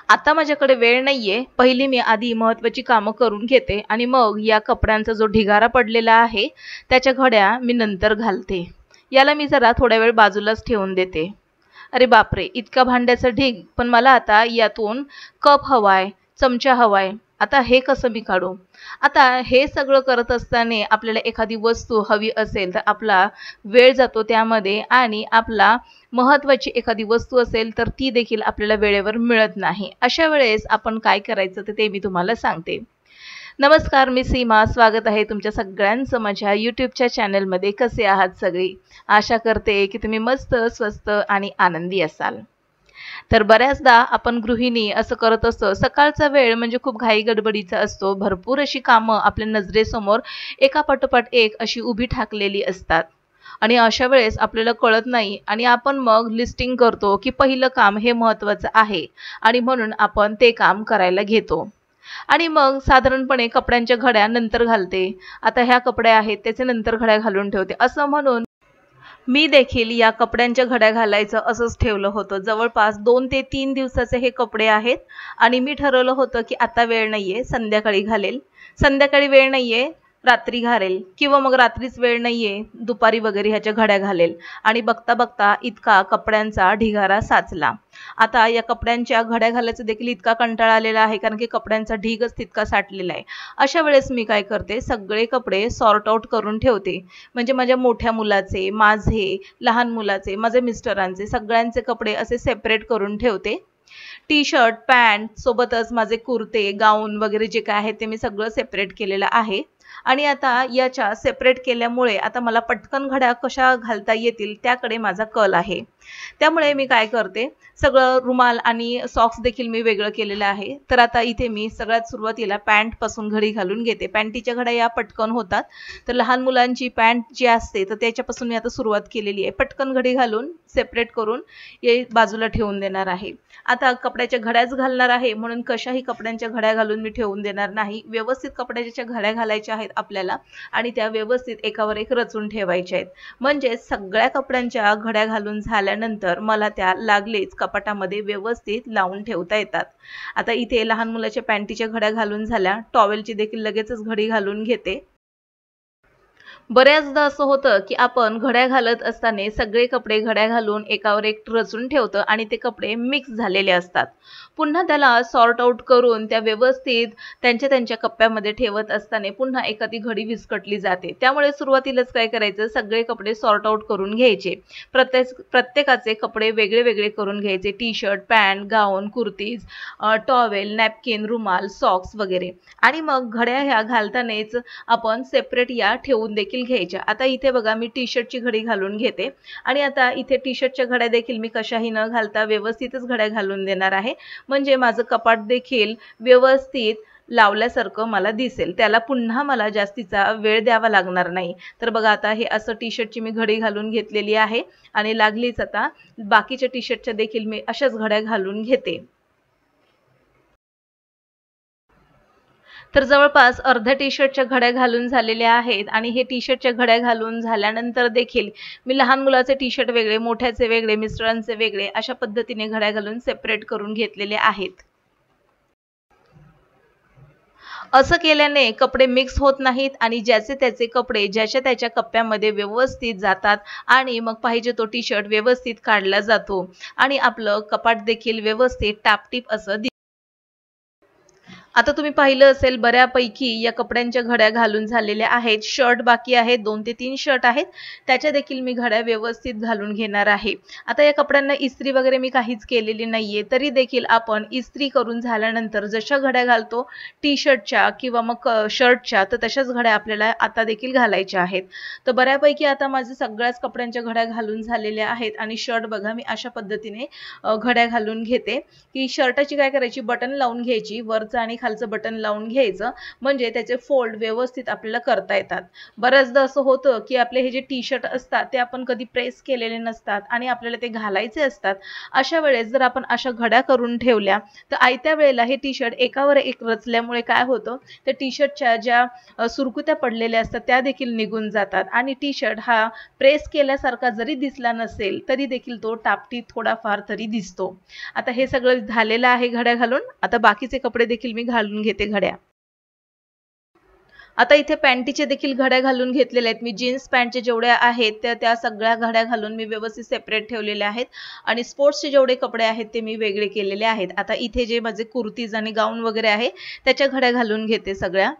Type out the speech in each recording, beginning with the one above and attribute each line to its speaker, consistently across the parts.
Speaker 1: आता माझ्याकडे वेळ नाहीये, पहिली मी आधी महत्त्वाची कामं करून घेते आणि मग या कपड्यांचा जो ढिगारा पडलेला आहे त्याच्या घड्या मी नंतर घालते. याला मी जरा थोडा वेळ बाजूलाच ठेवून देते. अरे बापरे, इतका भांड्याचा ढीग! पण मला आता यातून कप हवाय, चमचा हवाय. आता हे कसं मी काढू? आता हे सगळं करत असताना आपल्याला एखादी वस्तू हवी असेल तर आपला वेळ जातो त्यामध्ये आणि आपला महत्त्वाची एखादी वस्तू असेल तर ती देखील आपल्याला वेळेवर मिळत नाही. अशा वेळेस आपण काय करायचं तर ते मी तुम्हाला सांगते. नमस्कार, मी सीमा. स्वागत आहे तुमच्या सगळ्यांचं माझ्या यूट्यूबच्या चॅनलमध्ये. कसे आहात सगळी? आशा करते की तुम्ही मस्त, स्वस्त आणि आनंदी असाल. तर बऱ्याचदा आपण गृहिणी असं करत असतो, सकाळचा वेळ म्हणजे खूप घाई गडबडीचा असतो. भरपूर अशी कामं आपल्या नजरेसमोर एकापाठोपाठ एक अशी उभी ठाकलेली असतात आणि अशा वेळेस आपल्याला कळत नाही आणि आपण मग लिस्टिंग करतो की पहिलं काम हे महत्त्वाचं आहे आणि म्हणून आपण ते काम करायला घेतो. आणि मग साधारणपणे कपड्यांच्या घड्या नंतर घालते. आता ह्या कपड्या आहेत त्याचे नंतर घड्या घालून ठेवते. असं म्हणून मी देखील या कपड्यांच्या घड्या घालायचं असंच ठेवलं होतं. जवळपास 2 ते 3 दिवसाचे हे कपडे आहेत आणि मी ठरवलं होतं की आता वेळ नाहीये, संध्याकाळी घालेल. संध्याकाळी वेळ नाहीये, रात्री घालेल किंवा मग रात्रीच वेळ नाहीये, दुपारी वगैरे ह्याच्या घड्या घालेल. आणि बघता बघता इतका कपड्यांचा ढिगारा साचला. आता या कपड्यांच्या घड्या घालायचा देखील इतका कंटाळा आलेला आहे कारण की कपड्यांचा ढीगच तितका साठलेला आहे. अशा वेळेस मी काय करते, सगळे कपडे सॉर्ट आउट करून ठेवते. म्हणजे माझ्या मोठ्या मुलाचे, माझे, लहान मुलाचे, माझ्या मिस्टरांचे सगळ्यांचे कपडे असे सेपरेट करून ठेवते. टी शर्ट, पॅन्ट सोबतच माझे कुर्ते, गाऊन वगैरे जे काय आहे ते मी सगळं सेपरेट केलेलं आहे. आणि आता याच्या सेपरेट केल्यामुळे आता मला पटकन घड्या कशा घालता येतील त्याकडे माझा कल आहे. त्यामुळे मी काय करते, सगळं रुमाल आणि सॉक्स देखील मी वेगळं केलेलं आहे. तर आता इथे मी सगळ्यात सुरुवातीला पॅन्टपासून घडी घालून घेते. पॅन्टीच्या घड्या या पटकन होतात. तर लहान मुलांची पॅन्ट जी असते तर त्याच्यापासून मी आता सुरुवात केलेली आहे. पटकन घडी घालून सेपरेट करून हे बाजूला ठेवून देणार आहे. आता कपड्याच्या घड्याच घालणार आहे म्हणून कशाही कपड्यांच्या घड्या घालून मी ठेवून देणार नाही. व्यवस्थित कपड्याच्या घड्या घालायच्या आहेत आपल्याला आणि त्या व्यवस्थित एकावर एक रचून ठेवायच्या आहेत. म्हणजे सगळ्या कपड्यांच्या घड्या घालून झाल्यानंतर मला त्या लागलीच कपाटामध्ये व्यवस्थित लावून ठेवता येतात. आता इथे लहान मुलाच्या पॅन्टीच्या घड्या घालून झाल्या, टॉवेलची देखील लगेचच घडी घालून घेते. बऱ्याचदा असं होतं की आपण घड्या घालत असताना सगळे कपडे घड्या घालून एकावर एक रचून ठेवतो आणि ते कपडे मिक्स झालेले असतात. पुन्हा त्याला सॉर्ट आउट करून त्या व्यवस्थित त्यांच्या त्यांच्या कप्प्यामध्ये ठेवत असताना पुन्हा एखादी घडी विस्कटली जाते. त्यामुळे सुरुवातीलाच काय करायचं, सगळे कपडे सॉर्ट आउट करून घ्यायचे. प्रत्येकाचे कपडे वेगळे वेगळे करून घ्यायचे. टी शर्ट, पॅन्ट, गाऊन, कुर्तीज, टॉवेल, नॅपकिन, रुमाल, सॉक्स वगैरे. आणि मग घड्या ह्या घालतानाच आपण सेपरेट या ठेवून देखील घ्यायच्या. आता इथे बघा मी टी शर्टची घडी घालून घेते आणि आता इथे टी शर्टच्या घड्या देखील मी कशाही न घालता व्यवस्थितच घड्या घालून देणार आहे. म्हणजे माझं कपाट देखील व्यवस्थित लावल्यासारखं मला दिसेल. त्याला पुन्हा मला जास्तीचा वेळ द्यावा लागणार नाही. तर बघा आता हे असं टी शर्टची मी घडी घालून घेतलेली आहे आणि लागलीच आता बाकीच्या टी शर्टच्या देखील मी अशाच घड्या घालून घेते. तर जवळपास अर्ध्या टी शर्टच्या घड्या घालून झालेल्या आहेत आणि हे टी शर्टच्या घड्या घालून झाल्यानंतर देखील मी लहान मुलाचे टी शर्ट वेगळे, मोठ्याचे वेगळे, मिस्टरांचे वेगळे अशा पद्धतीने घड्या घालून सेपरेट करून घेतलेले आहेत. असं केल्याने कपडे मिक्स होत नाहीत आणि ज्याचे त्याचे कपडे ज्याच्या त्याच्या कप्प्यामध्ये व्यवस्थित जातात आणि मग पाहिजे तो टी शर्ट व्यवस्थित काढला जातो आणि आपलं कपाट देखील व्यवस्थित टापटीप असं आता तुम्ही पाहिलं असेल बऱ्यापैकी या कपड्यांच्या घड्या घालून झालेल्या आहेत. शर्ट बाकी आहेत, 2 ते 3 शर्ट आहेत, त्याच्या देखील मी घड्या व्यवस्थित घालून घेणार आहे. आता या कपड्यांना इस्त्री वगैरे मी काहीच केलेली नाहीये, तरी देखील आपण इस्त्री करून झाल्यानंतर जशा घड्या घालतो टी शर्टच्या किंवा मग शर्टच्या तर तशाच घड्या आपल्याला आता देखील घालायच्या आहेत. तर बऱ्यापैकी आता माझे सगळ्याच कपड्यांच्या घड्या घालून झालेल्या आहेत आणि शर्ट बघा मी अशा पद्धतीने घड्या घालून घेते की शर्टाची काय करायची, बटन लावून घ्यायची वरचं आणि खालचं बटन लावून घ्यायचं, म्हणजे त्याचे फोल्ड व्यवस्थित आपल्याला करता येतात. बऱ्याचदा असं होतं की आपले हे जे टी शर्ट असतात ते आपण कधी प्रेस केलेले नसतात आणि आपल्याला ते घालायचे असतात. अशा वेळेस जर आपण अशा घड्या करून ठेवल्या तर आयत्या वेळेला हे टी शर्ट एकावर एक रचल्यामुळे काय होतं, त्या टी शर्टच्या ज्या सुरकुत्या पडलेल्या असतात त्या देखील निघून जातात आणि टी शर्ट हा प्रेस केल्यासारखा जरी दिसला नसेल तरी देखील तो टापटीप थोडाफार तरी दिसतो. आता हे सगळं झालेलं आहे घड्या घालून. आता बाकीचे कपडे देखील मी घालून घेते घड्या. आता इथे पॅन्टीचे देखील घड्या घालून घेतलेल्या आहेत मी. जीन्स पॅन्टचे जेवढ्या आहेत त्या सगळ्या घड्या घालून मी व्यवस्थित सेपरेट ठेवलेल्या आहेत आणि स्पोर्ट्सचे जेवढे कपडे आहेत ते मी वेगळे केलेले आहेत. आता इथे जे माझे कुर्तीज आणि गाऊन वगैरे आहे त्याच्या घड्या घालून घेते सगळ्या.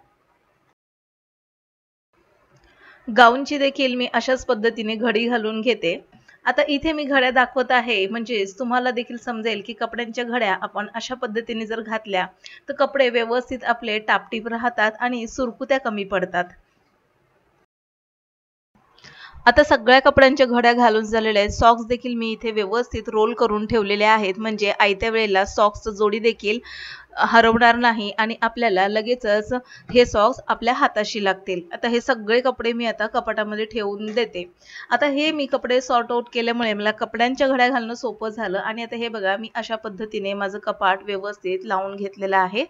Speaker 1: गाऊनची देखील मी अशाच पद्धतीने घडी घालून घेते. आता इथे मी घड्या दाखवत आहे म्हणजे तुम्हाला देखील समजेल की कपड्यांच्या घड्या आपण अशा पद्धतीने जर घातल्या तर कपडे व्यवस्थित आपले टापटीप राहतात आणि सुरकुत्या कमी पडतात. आता सगळ्या कपड्यांच्या घड्या घालून झालेल्या आहेत. सॉक्स देखील मी इथे व्यवस्थित रोल करून ठेवलेले आहेत, म्हणजे आयत्या वेळेला सॉक्सचं जोडी देखील हरवणार नाही आणि आपल्याला लगेचच हे सॉक्स आपल्या हाताशी लागतील. आता हे सगळे कपडे मी आता कपाटामध्ये ठेवून देते. आता हे मी कपडे सॉर्ट आउट केल्यामुळे मला कपड्यांच्या घड्या घालणं सोपं झालं आणि आता हे बघा मी अशा पद्धतीने माझं कपाट व्यवस्थित लावून घेतलेलं आहे.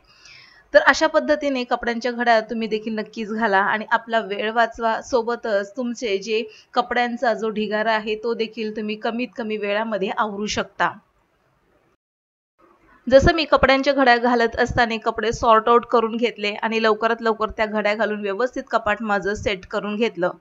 Speaker 1: तर अशा पद्धतीने कपड्यांच्या घड्या तुम्ही देखील नक्कीच घाला आणि आपला वेळ वाचवा, सोबतच तुमचे जे कपड्यांचा जो ढिगारा आहे तो देखील तुम्ही कमीत कमी वेळामध्ये आवरू शकता. जसं मी कपड्यांच्या घड्या घालत असताना कपडे सॉर्ट आउट करून घेतले आणि लवकरात लवकर त्या घड्या घालून व्यवस्थित कपाट माझं सेट करून घेतलं.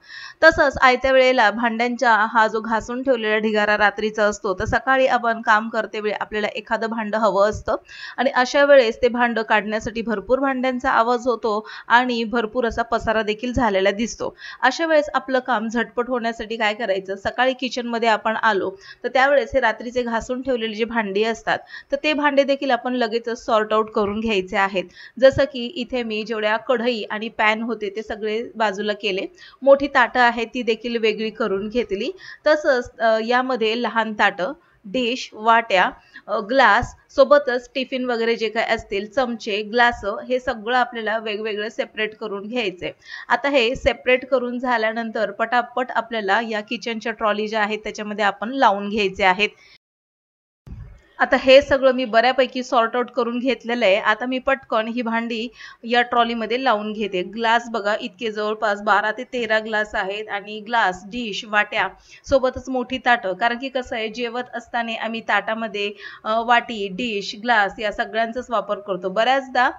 Speaker 1: तसंच आयत्या वेळेला भांड्यांचा हा जो घासून ठेवलेला ढिगारा रात्रीचा असतो तर सकाळी आपण काम करते वेळी आपल्याला एखादं भांडं हवं असतं आणि अशा वेळेस ते भांडं काढण्यासाठी भरपूर भांड्यांचा आवाज होतो आणि भरपूर असा पसारा देखील झालेला दिसतो. अशा वेळेस आपलं काम झटपट होण्यासाठी काय करायचं, सकाळी किचनमध्ये आपण आलो तर त्यावेळेस हे रात्रीचे घासून ठेवलेले जे भांडी असतात तर ते भांडे देखील आपण लगेचच सॉर्ट आउट करून घ्यायचे आहेत. जसं की इथे मी जेवढ्या कढई आणि पॅन होते ते सगळे बाजूला केले. मोठी ताटं आहेत ती देखील वेगळी करून घेतली. तसंच यामध्ये लहान ताटं, डिश, वाट्या, ग्लास, सोबतच टिफिन वगैरे जे काय असतील, चमचे, ग्लास, हे सगळं आपल्याला वेगवेगळं सेपरेट करून घ्यायचंय. आता हे सेपरेट करून झाल्यानंतर पटापट आपल्याला या किचनच्या ट्रॉली ज्या आहेत त्याच्यामध्ये आपण लावून घ्यायचे आहेत. आता हे सगळं मी बऱ्यापैकी सॉर्ट आउट करून घेतलेलं आहे. आता मी पटकन ही भांडी या ट्रॉलीमध्ये लावून घेते. ग्लास बघा इतके जवळपास 12 ते 13 ग्लास आहेत आणि ग्लास, डिश, वाट्या, सोबतच मोठी ताटं. कारण की कसं आहे, जेवत असताना आम्ही ताटामध्ये वाटी, डिश, ग्लास या सगळ्यांचाच वापर करतो. बऱ्याचदा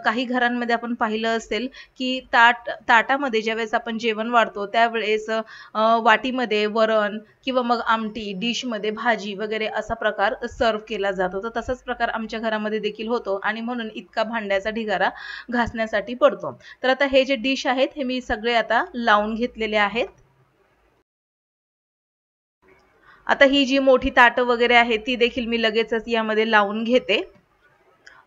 Speaker 1: काही घरांमध्ये आपण पाहिलं असेल की ताटामध्ये ज्यावेळेस आपण जेवण वाढतो त्यावेळेस वाटीमध्ये वरण किंवा मग आमटी, डिशमध्ये भाजी वगैरे असा प्रकार सर्व केला जातो. तर तसाच प्रकार आमच्या घरामध्ये देखील होतो आणि म्हणून इतका भांड्याचा ढिगारा घासण्यासाठी पडतो. तर आता हे जे डिश आहेत हे मी सगळे आता लावून घेतलेले आहेत. आता ही जी मोठी ताटं वगैरे आहेत ती देखील मी लगेचच यामध्ये लावून घेते.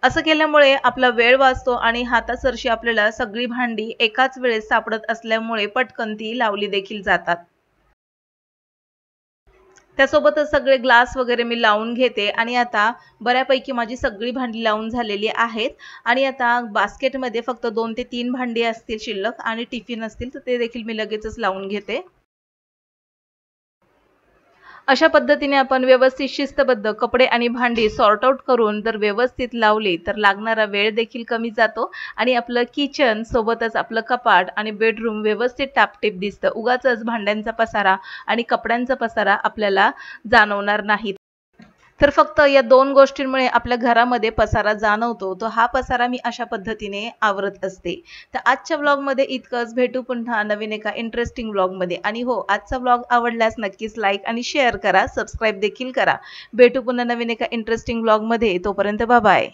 Speaker 1: असं केल्यामुळे आपला वेळ वाचतो आणि हातासरशी आपल्याला सगळी भांडी एकाच वेळेस सापडत असल्यामुळे पटकन ती लावली देखील जातात. त्यासोबतच सगळे ग्लास वगैरे मी लावून घेते आणि आता बऱ्यापैकी माझी सगळी भांडी लावून झालेली आहेत आणि आता बास्केटमध्ये फक्त 2 ते 3 भांडी असतील शिल्लक आणि टिफिन असतील तर ते देखील मी लगेचच लावून घेते. अशा पद्धतीने आपण व्यवस्थित शिस्तबद्ध कपडे आणि भांडी सॉर्ट आउट करून जर व्यवस्थित लावली तर लागणारा वेळ देखील कमी जातो आणि आपलं किचन सोबतच आपलं कपाट आणि बेडरूम व्यवस्थित टापटीप दिसतं. उगाचच भांड्यांचा पसारा आणि कपड्यांचा पसारा आपल्याला जाणवणार नाही. तर फक्त या 2 गोष्टींमुळे आपल्या घरामध्ये पसारा जाणवतो. तो हा पसारा मी अशा पद्धतीने आवरत असते. तर आजच्या व्लॉगमध्ये इतकंच. भेटू पुन्हा नवीन एका इंटरेस्टिंग व्लॉगमध्ये. आणि हो, आजचा व्लॉग आवडल्यास नक्कीच लाईक आणि शेअर करा, सबस्क्राईब देखील करा. भेटू पुन्हा नवीन एका इंटरेस्टिंग व्लॉगमध्ये. तोपर्यंत बाय बाय.